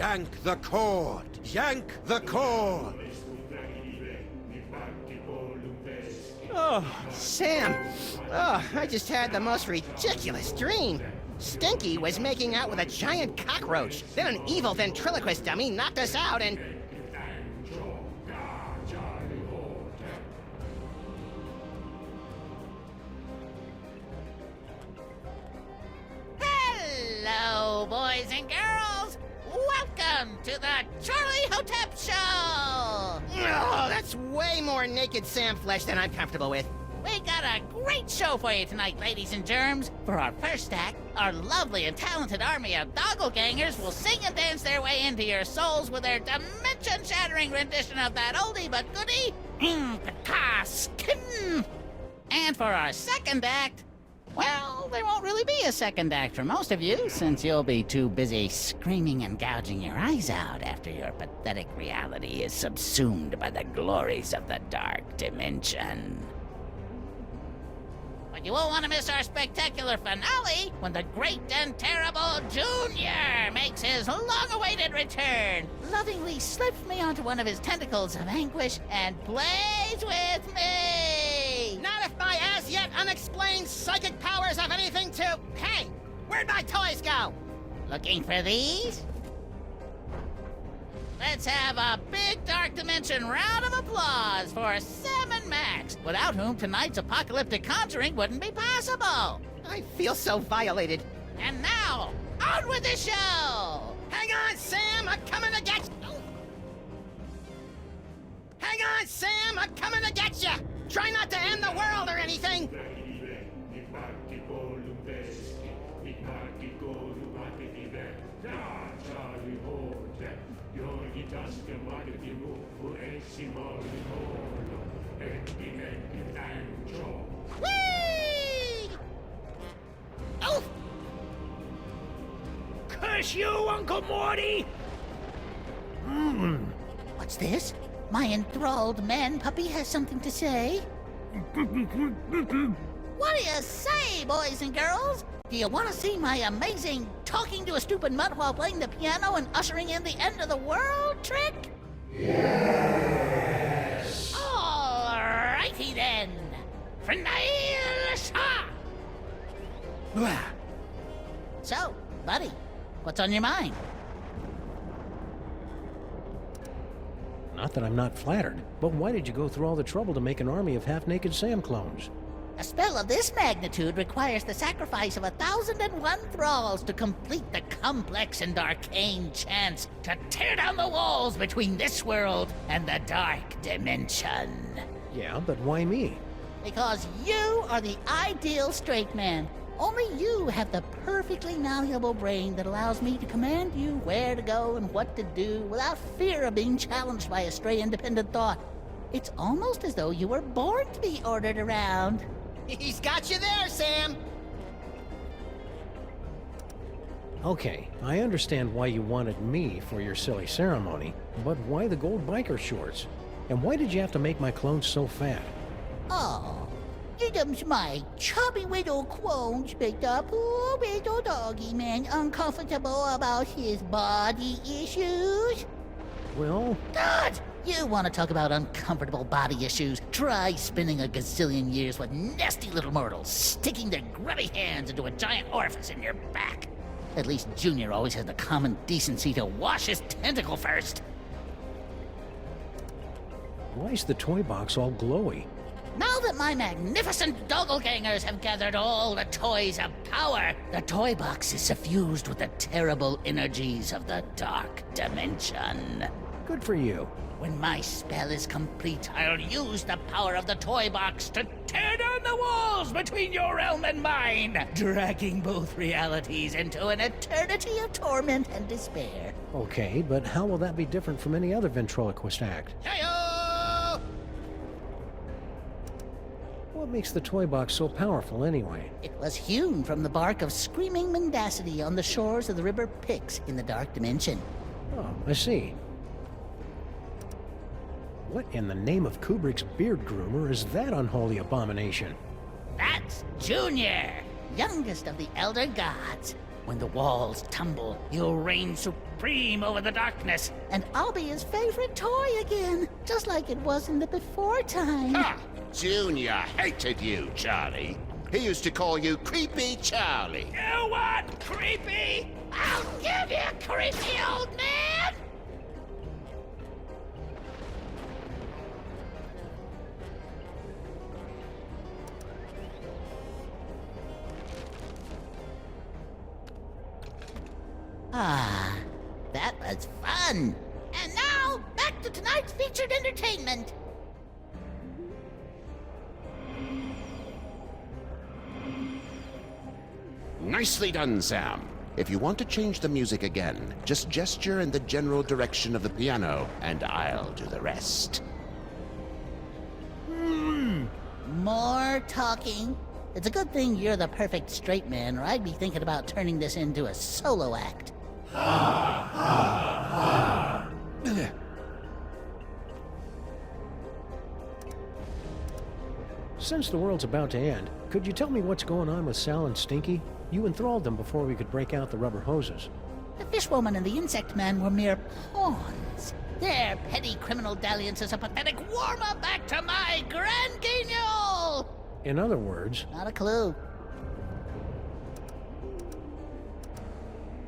Yank the cord! Yank the cord! Oh, Sam. Oh, I just had the most ridiculous dream. Stinky was making out with a giant cockroach. Then an evil ventriloquist dummy knocked us out and... Hello, boys and girls! Welcome to the Charlie Hotep Show! Oh, that's way more naked Sam flesh than I'm comfortable with. We got a great show for you tonight, ladies and germs. For our first act, our lovely and talented army of doppelgangers will sing and dance their way into your souls with their dimension-shattering rendition of that oldie but goodie, Skin. And for our second act, well, there won't really be a second act for most of you, since you'll be too busy screaming and gouging your eyes out after your pathetic reality is subsumed by the glories of the dark dimension. But you won't want to miss our spectacular finale when the great and terrible Junior makes his long-awaited return, lovingly slips me onto one of his tentacles of anguish and plays with me! Not if my as-yet unexplained psychic powers have anything to... Hey, where'd my toys go? Looking for these? Let's have a big Dark Dimension round of applause for Sam and Max, without whom tonight's apocalyptic conjuring wouldn't be possible. I feel so violated. And now, on with the show! Hang on, Sam, I'm coming to get you! Hang on, Sam, I'm coming to get you! Try not to end the world or anything! Whee! Oh! Curse you, Uncle Morty! What's this? My enthralled man puppy has something to say. What do you say, boys and girls? Do you want to see my amazing talking to a stupid mutt while playing the piano and ushering in the end of the world trick? Yes! Alrighty then. Freelance! So, buddy, what's on your mind? Not that I'm not flattered, but why did you go through all the trouble to make an army of half-naked Sam clones? A spell of this magnitude requires the sacrifice of 1,001 thralls to complete the complex and arcane chants to tear down the walls between this world and the dark dimension. Yeah, but why me? Because you are the ideal straight man. Only you have the perfectly malleable brain that allows me to command you where to go and what to do without fear of being challenged by a stray independent thought. It's almost as though you were born to be ordered around. He's got you there, Sam! Okay, I understand why you wanted me for your silly ceremony, but why the gold biker shorts? And why did you have to make my clones so fat? Oh, Diddums, my chubby little clones make the poor little doggy man uncomfortable about his body issues. Well... God! You want to talk about uncomfortable body issues? Try spending a gazillion years with nasty little mortals sticking their grubby hands into a giant orifice in your back. At least Junior always has the common decency to wash his tentacle first. Why's the toy box all glowy? Now that my magnificent doppelgangers have gathered all the toys of power, the toy box is suffused with the terrible energies of the dark dimension. Good for you. When my spell is complete, I'll use the power of the toy box to tear down the walls between your realm and mine, dragging both realities into an eternity of torment and despair. Okay, but how will that be different from any other ventriloquist act? Hey-o! What makes the toy box so powerful anyway? It was hewn from the bark of screaming mendacity on the shores of the river Pyx in the dark dimension. Oh, I see. What in the name of Kubrick's beard groomer is that unholy abomination? That's Junior, youngest of the Elder Gods. When the walls tumble, you'll reign supreme over the darkness. And I'll be his favorite toy again, just like it was in the before time. Ha! Junior hated you, Charlie. He used to call you Creepy Charlie. You want creepy? I'll give you creepy, old man! Ah, that was fun. And now, back to tonight's featured entertainment. Nicely done, Sam. If you want to change the music again, just gesture in the general direction of the piano, and I'll do the rest. More talking. It's a good thing you're the perfect straight man, or I'd be thinking about turning this into a solo act. Since the world's about to end, could you tell me what's going on with Sal and Stinky? You enthralled them before we could break out the rubber hoses. The fishwoman and the insect man were mere pawns. Their petty criminal dalliance is a pathetic warm-up back to my grand guignol! In other words, Not a clue.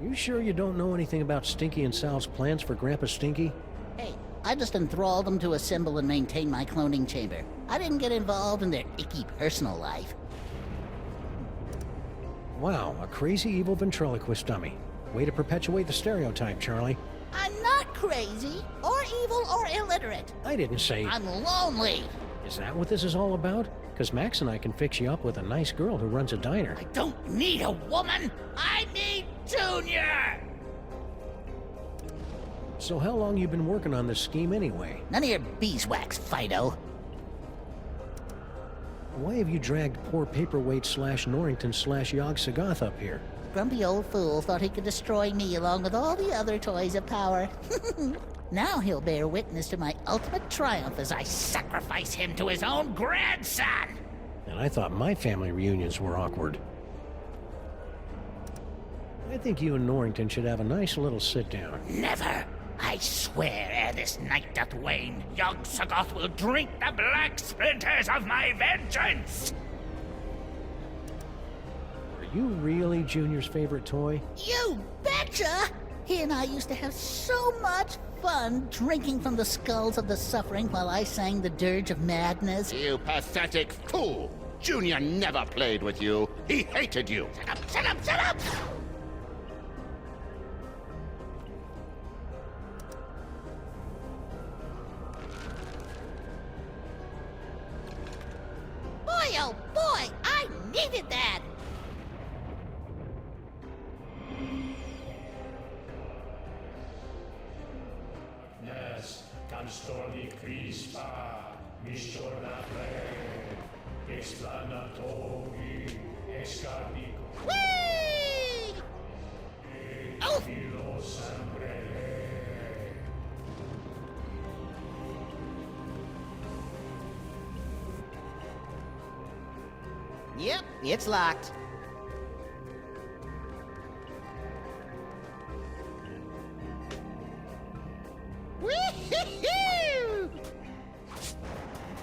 you sure you don't know anything about Stinky and Sal's plans for Grandpa Stinky? Hey, I just enthralled them to assemble and maintain my cloning chamber. I didn't get involved in their icky personal life. Wow, a crazy evil ventriloquist dummy. Way to perpetuate the stereotype, Charlie. I'm not crazy, or evil, or illiterate. I didn't say... I'm lonely. Is that what this is all about? Because Max and I can fix you up with a nice girl who runs a diner. I don't need a woman. I need Junior. So how long you been working on this scheme anyway? None of your beeswax, Fido. Why have you dragged poor paperweight slash Norrington slash Yog Sagoth up here? Grumpy old fool thought he could destroy me along with all the other toys of power. Now he'll bear witness to my ultimate triumph as I sacrifice him to his own grandson. And I thought my family reunions were awkward. I think you and Norrington should have a nice little sit-down. Never. I swear, ere this night doth wane, Yog Sagoth will drink the black splinters of my vengeance! Are you really Junior's favorite toy? You betcha! He and I used to have so much fun drinking from the skulls of the suffering while I sang the dirge of madness. You pathetic fool! Junior never played with you. He hated you. Shut up, shut up, shut up! Boy, oh boy, I needed that! Nas canstoni crispa, mistornate, explanatori, escarpico, Whee! Oh! filo sambrele. Yep, it's locked. Wee-hee-hoo!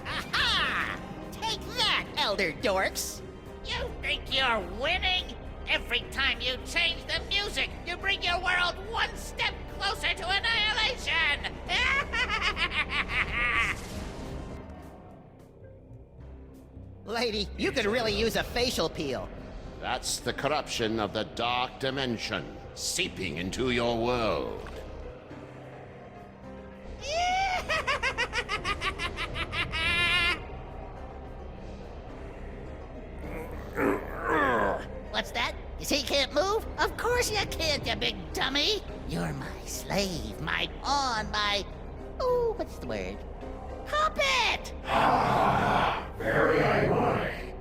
Aha! Take that, elder dorks! You think you're winning? Every time you change the music, you bring your world one step closer to annihilation! Lady, you could really use a facial peel. That's the corruption of the dark dimension seeping into your world. What's that? You say you can't move? Of course you can't, you big dummy! You're my slave, my pawn, my... Oh, what's the word? Puppet! Very ironic.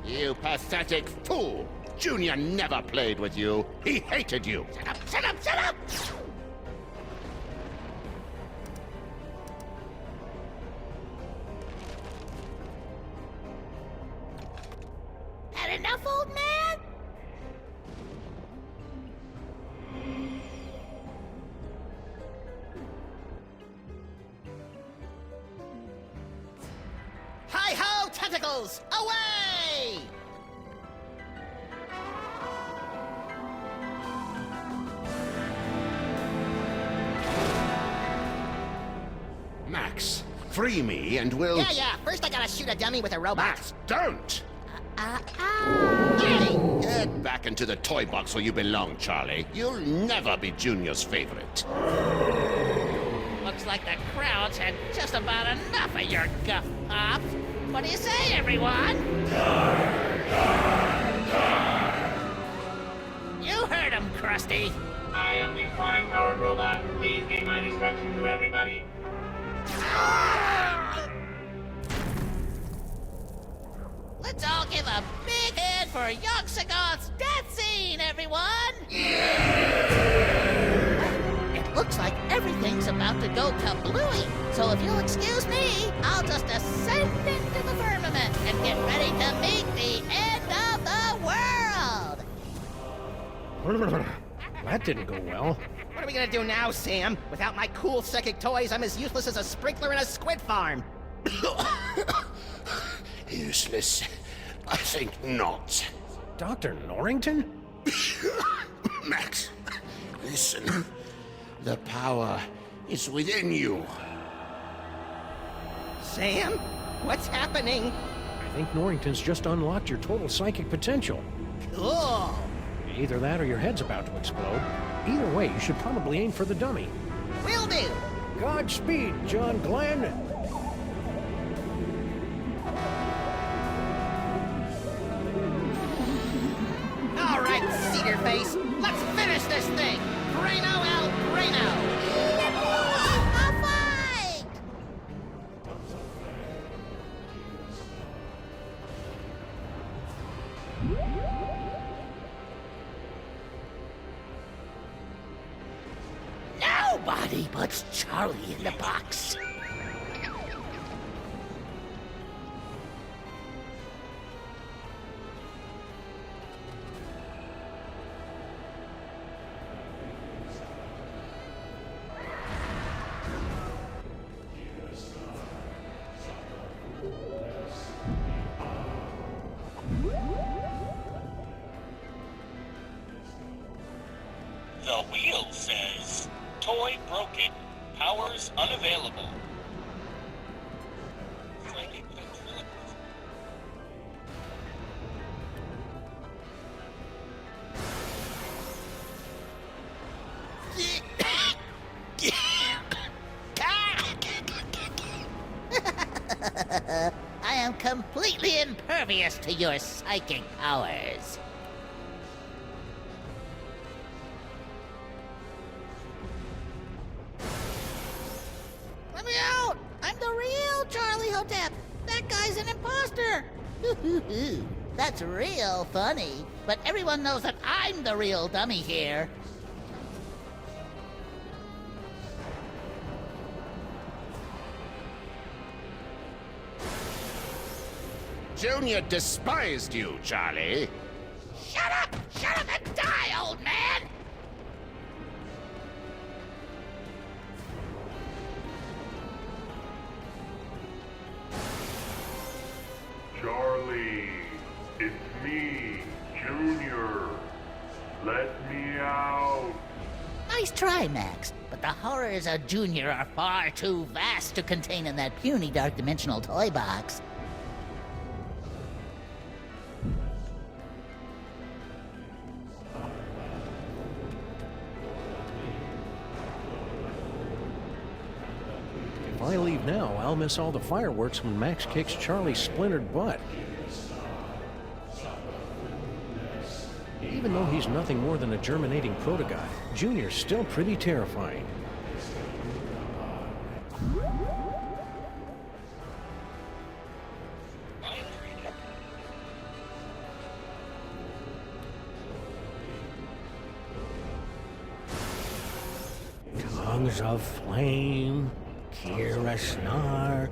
You pathetic fool! Junior never played with you. He hated you. Shut up, shut up, shut up! enough, old man? Hi-ho, tentacles! Away! Max, free me and we'll... Yeah. First I gotta shoot a dummy with a robot. Max, don't! Hey! Get back into the toy box where you belong, Charlie. You'll never be Junior's favorite. Looks like the crowd's had just about enough of your guff pops. What do you say, everyone? You heard him, Krusty. I am the flying powered robot. Please give my instructions to everybody. Let's all give a big hand for Young Sagoth's death scene, everyone! It looks like everything's about to go kablooey, so if you'll excuse me, I'll just ascend into the firmament and get ready to meet the end of the world! That didn't go well. What are we gonna do now, Sam? Without my cool psychic toys, I'm as useless as a sprinkler in a squid farm. Useless? I think not. Dr. Norrington? Max, listen. The power is within you. Sam? What's happening? I think Norrington's just unlocked your total psychic potential. Cool. Either that or your head's about to explode. Either way, you should probably aim for the dummy. Will do. Godspeed, John Glenn! All right, Cedar Face. Let's finish this thing. Braino El Braino. A fight! Nobody puts Charlie in the box. The wheel says, toy broken, powers unavailable. Psychic ventriloquist. I am completely impervious to your psychic powers. Let me out! I'm the real Charlie Hotep! That guy's an imposter! That's real funny. But everyone knows that I'm the real dummy here. Junior despised you, Charlie. Shut up! Shut up and die, old man! Charlie, it's me, Junior. Let me out. Nice try, Max. But the horrors of Junior are far too vast to contain in that puny dark dimensional toy box. If I leave now, I'll miss all the fireworks when Max kicks Charlie's splintered butt. Even though he's nothing more than a germinating protogot, Junior's still pretty terrifying. Tongues of flame, Kira Snar.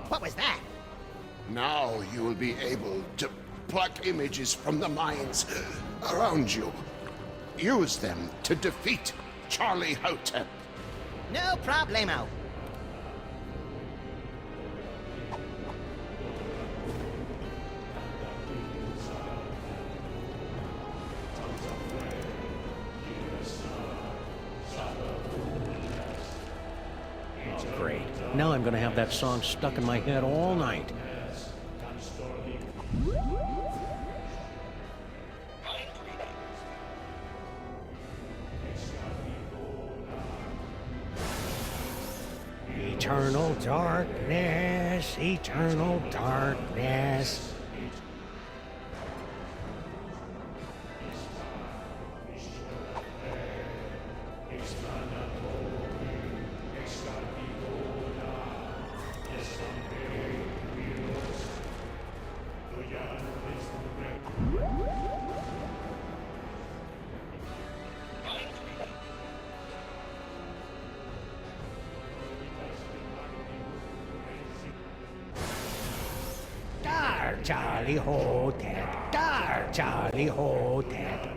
What was that? Now you will be able to pluck images from the minds around you. Use them to defeat Charlie Hotep. No problemo. Great. Now I'm gonna have that song stuck in my head all night. Eternal darkness, eternal darkness. Dar Charlie Hotep, Dar Charlie Hotep.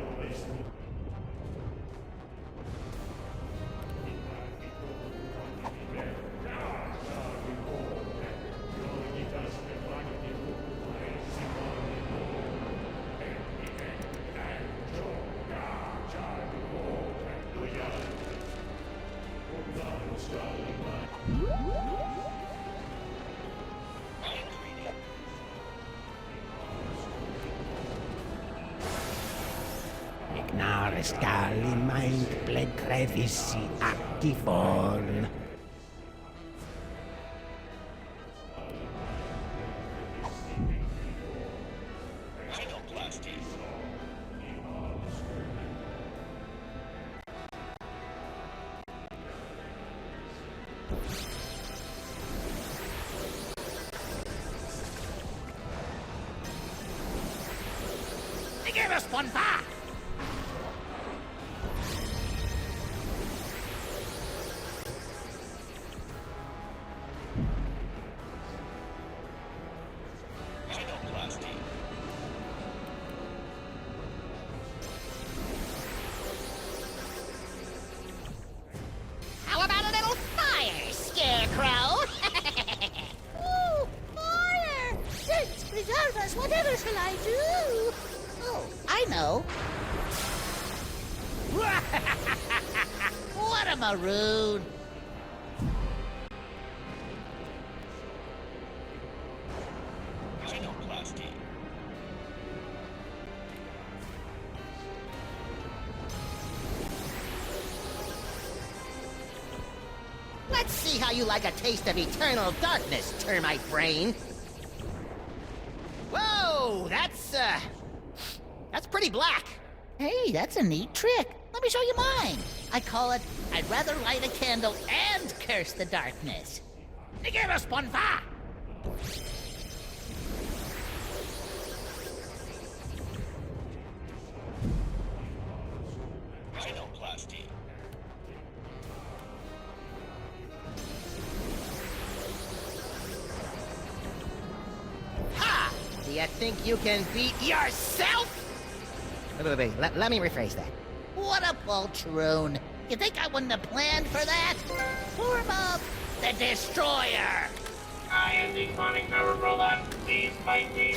Ignaris Gali mind bled crevissi activon. Give us one back! How about a little fire, Scarecrow? Ooh, fire! Saints preserve us, whatever shall I do? Oh, I know. What a maroon! Let's see how you like a taste of eternal darkness, termite brain. Whoa, that's pretty black. Hey, that's a neat trick. Let me show you mine. I call it, I'd rather light a candle and curse the darkness. Give us one va! Ha! Do you think you can beat yourself? Wait, let me rephrase that. What a poltroon. You think I wouldn't have planned for that? Form of the Destroyer. I am the sonic power robot. Please fight me.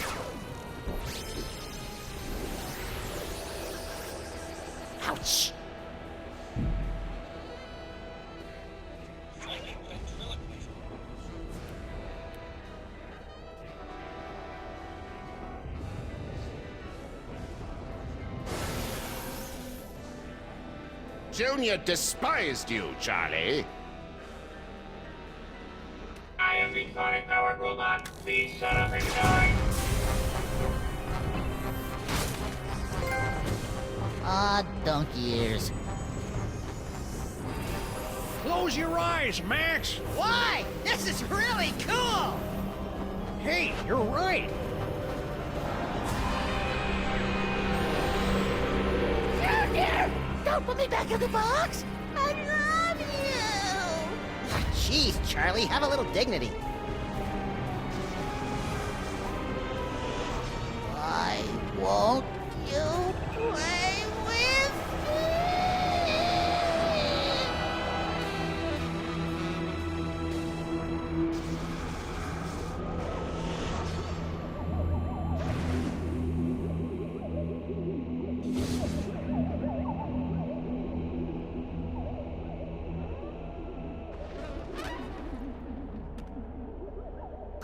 Ouch! Junior despised you, Charlie. I am the sonic powered robot. Please shut up and die. Ah, donkey ears. Close your eyes, Max! Why? This is really cool! Hey, you're right! Junior! Don't put me back in the box! I love you! Jeez, Charlie, have a little dignity.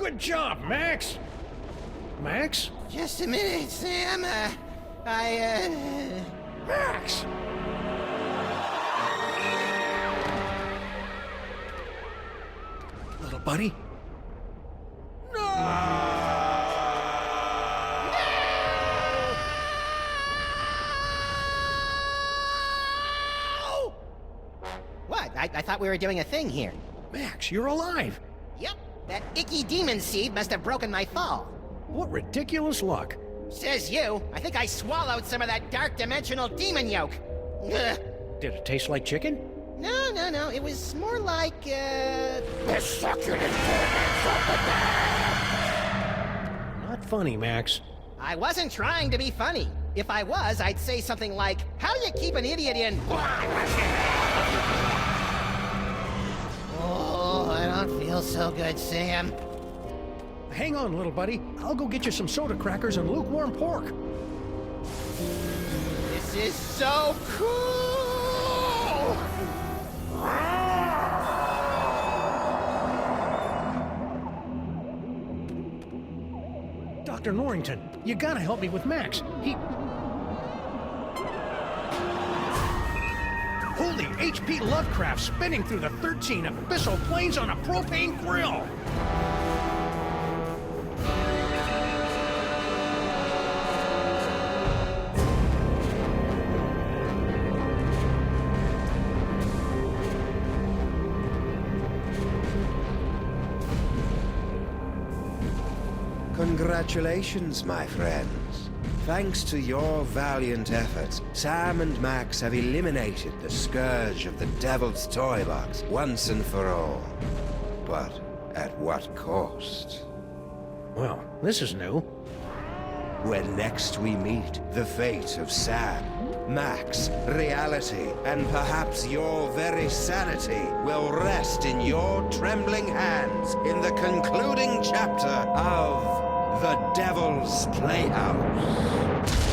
Good job, Max! Max? Just a minute, Sam. Max! Little buddy? What? I thought we were doing a thing here. Max, you're alive! Yep, that icky demon seed must have broken my fall. What ridiculous luck. Says you. I think I swallowed some of that dark dimensional demon yolk. Ugh. Did it taste like chicken? No. It was more like, The succulent torments of the damned! Not funny, Max. I wasn't trying to be funny. If I was, I'd say something like, how do you keep an idiot in... Oh, I don't feel so good, Sam. Hang on, little buddy. I'll go get you some soda crackers and lukewarm pork. This is so cool! Dr. Norrington, you gotta help me with Max. Holy H.P. Lovecraft spinning through the 13 abyssal planes on a propane grill! Congratulations, my friends. Thanks to your valiant efforts, Sam and Max have eliminated the scourge of the Devil's Toy Box once and for all. But at what cost? Well, this is new. When next we meet, the fate of Sam, Max, reality, and perhaps your very sanity will rest in your trembling hands in the concluding chapter of The Devil's Playhouse.